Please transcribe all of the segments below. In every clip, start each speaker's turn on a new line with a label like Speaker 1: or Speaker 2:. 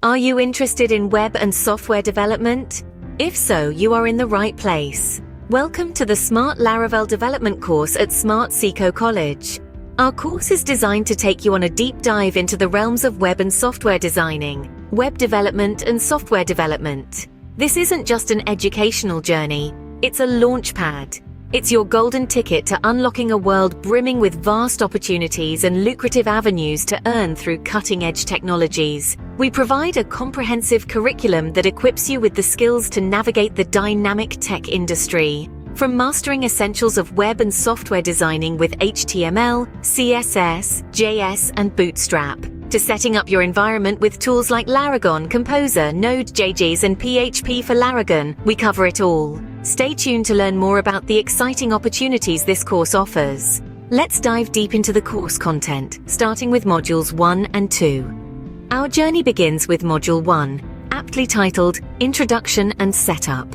Speaker 1: Are you interested in web and software development? If so, you are in the right place. Welcome to the Smart Laravel development course at Smart Seekho College. Our course is designed to take you on a deep dive into the realms of web and software designing, web development and software development. This isn't just an educational journey, it's a launch pad. It's your golden ticket to unlocking a world brimming with vast opportunities and lucrative avenues to earn through cutting-edge technologies. We provide a comprehensive curriculum that equips you with the skills to navigate the dynamic tech industry. From mastering essentials of web and software designing with HTML, CSS, JS, and Bootstrap, to setting up your environment with tools like Laravel, Composer, Node.js, and PHP for Laravel, we cover it all. Stay tuned to learn more about the exciting opportunities this course offers. Let's dive deep into the course content, starting with Modules 1 and 2. Our journey begins with Module 1, aptly titled Introduction and Setup.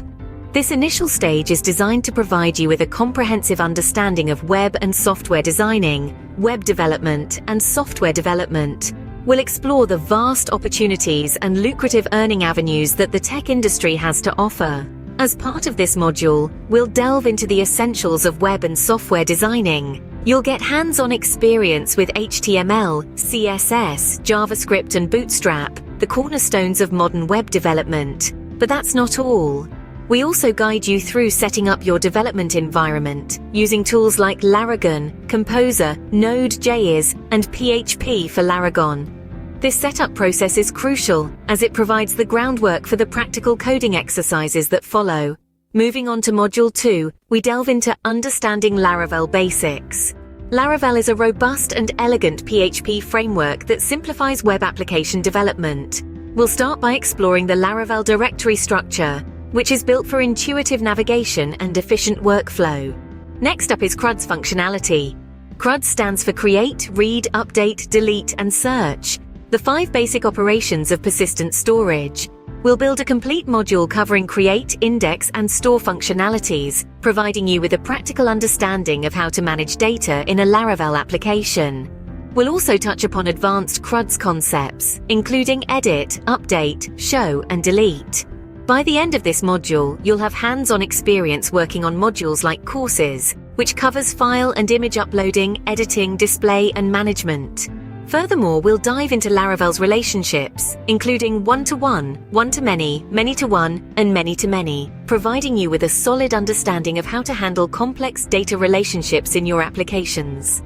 Speaker 1: This initial stage is designed to provide you with a comprehensive understanding of web and software designing, web development, and software development. We'll explore the vast opportunities and lucrative earning avenues that the tech industry has to offer. As part of this module, we'll delve into the essentials of web and software designing. You'll get hands-on experience with HTML, CSS, JavaScript, and Bootstrap, the cornerstones of modern web development. But that's not all. We also guide you through setting up your development environment, using tools like Laravel, Composer, Node.js, and PHP for Laravel. This setup process is crucial, as it provides the groundwork for the practical coding exercises that follow. Moving on to Module 2, we delve into understanding Laravel basics. Laravel is a robust and elegant PHP framework that simplifies web application development. We'll start by exploring the Laravel directory structure, which is built for intuitive navigation and efficient workflow. Next up is CRUD's functionality. CRUD stands for Create, Read, Update, Delete, and Search, the 5 basic operations of persistent storage. We'll build a complete module covering create, index, and store functionalities, providing you with a practical understanding of how to manage data in a Laravel application. We'll also touch upon advanced CRUD's concepts, including edit, update, show, and delete. By the end of this module, you'll have hands-on experience working on modules like Courses, which covers file and image uploading, editing, display, and management. Furthermore, we'll dive into Laravel's relationships, including one-to-one, one-to-many, many-to-one, and many-to-many, providing you with a solid understanding of how to handle complex data relationships in your applications.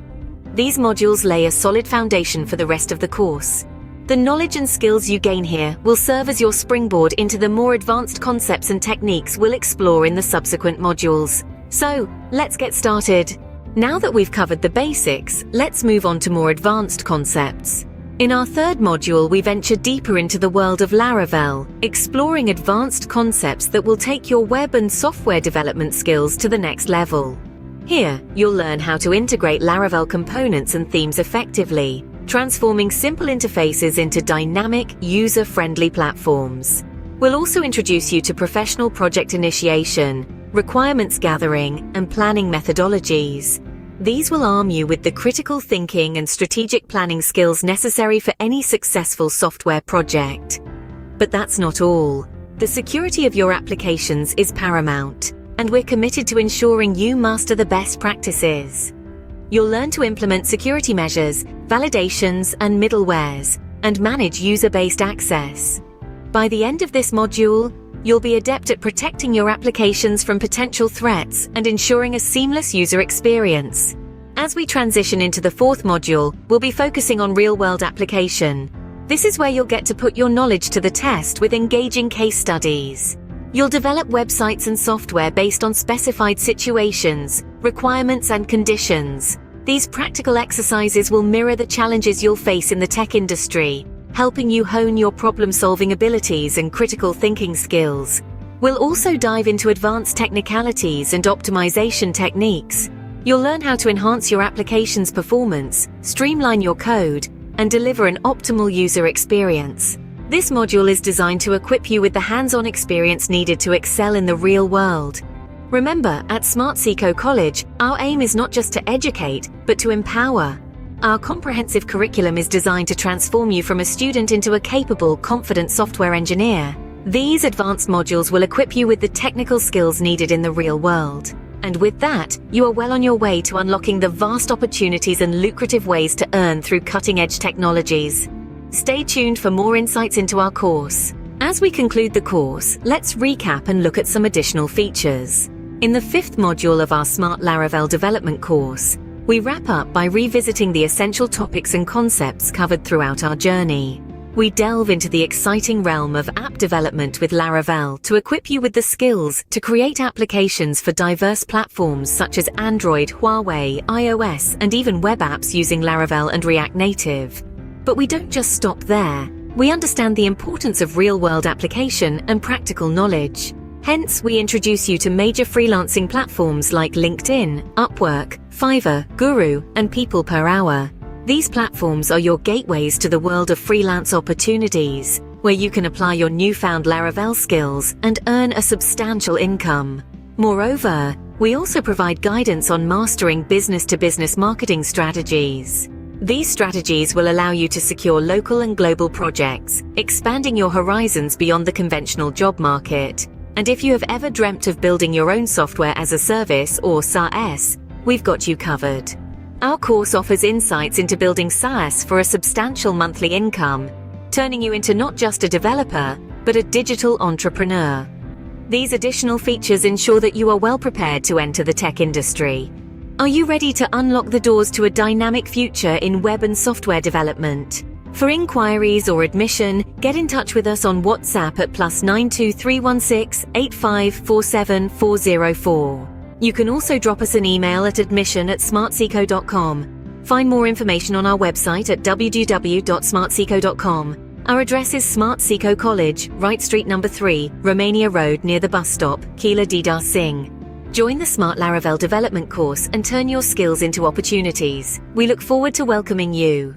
Speaker 1: These modules lay a solid foundation for the rest of the course. The knowledge and skills you gain here will serve as your springboard into the more advanced concepts and techniques we'll explore in the subsequent modules. So, let's get started. Now that we've covered the basics, let's move on to more advanced concepts. In our third module, we venture deeper into the world of Laravel, exploring advanced concepts that will take your web and software development skills to the next level. Here, you'll learn how to integrate Laravel components and themes effectively, transforming simple interfaces into dynamic, user-friendly platforms. We'll also introduce you to professional project initiation, requirements gathering, and planning methodologies. These will arm you with the critical thinking and strategic planning skills necessary for any successful software project. But that's not all. The security of your applications is paramount, and we're committed to ensuring you master the best practices. You'll learn to implement security measures, validations, and middlewares, and manage user-based access. By the end of this module, you'll be adept at protecting your applications from potential threats and ensuring a seamless user experience. As we transition into the fourth module, we'll be focusing on real-world application. This is where you'll get to put your knowledge to the test with engaging case studies. You'll develop websites and software based on specified situations, requirements, and conditions. These practical exercises will mirror the challenges you'll face in the tech industry, helping you hone your problem-solving abilities and critical thinking skills. We'll also dive into advanced technicalities and optimization techniques. You'll learn how to enhance your application's performance, streamline your code, and deliver an optimal user experience. This module is designed to equip you with the hands-on experience needed to excel in the real world. Remember, at Smart Seekho College, our aim is not just to educate, but to empower. Our comprehensive curriculum is designed to transform you from a student into a capable, confident software engineer. These advanced modules will equip you with the technical skills needed in the real world. And with that, you are well on your way to unlocking the vast opportunities and lucrative ways to earn through cutting-edge technologies. Stay tuned for more insights into our course. As we conclude the course, let's recap and look at some additional features. In the 5th module of our Smart Laravel development course, we wrap up by revisiting the essential topics and concepts covered throughout our journey. We delve into the exciting realm of app development with Laravel to equip you with the skills to create applications for diverse platforms such as Android, Huawei, iOS, and even web apps using Laravel and React Native. But we don't just stop there. We understand the importance of real-world application and practical knowledge. Hence, we introduce you to major freelancing platforms like LinkedIn, Upwork, Fiverr, Guru, and People Per Hour. These platforms are your gateways to the world of freelance opportunities, where you can apply your newfound Laravel skills and earn a substantial income. Moreover, we also provide guidance on mastering business-to-business marketing strategies. These strategies will allow you to secure local and global projects, expanding your horizons beyond the conventional job market. And if you have ever dreamt of building your own software as a service or SaaS, we've got you covered. Our course offers insights into building SaaS for a substantial monthly income, turning you into not just a developer, but a digital entrepreneur. These additional features ensure that you are well prepared to enter the tech industry. Are you ready to unlock the doors to a dynamic future in web and software development? For inquiries or admission, get in touch with us on WhatsApp at +92 316 8547 404. You can also drop us an email at admission@smartseekho.com. Find more information on our website at www.smartseekho.com. Our address is Smart Seekho College, Wright Street No. 3, Romania Road near the bus stop, Keela Didar Singh. Join the Smart Laravel development course and turn your skills into opportunities. We look forward to welcoming you.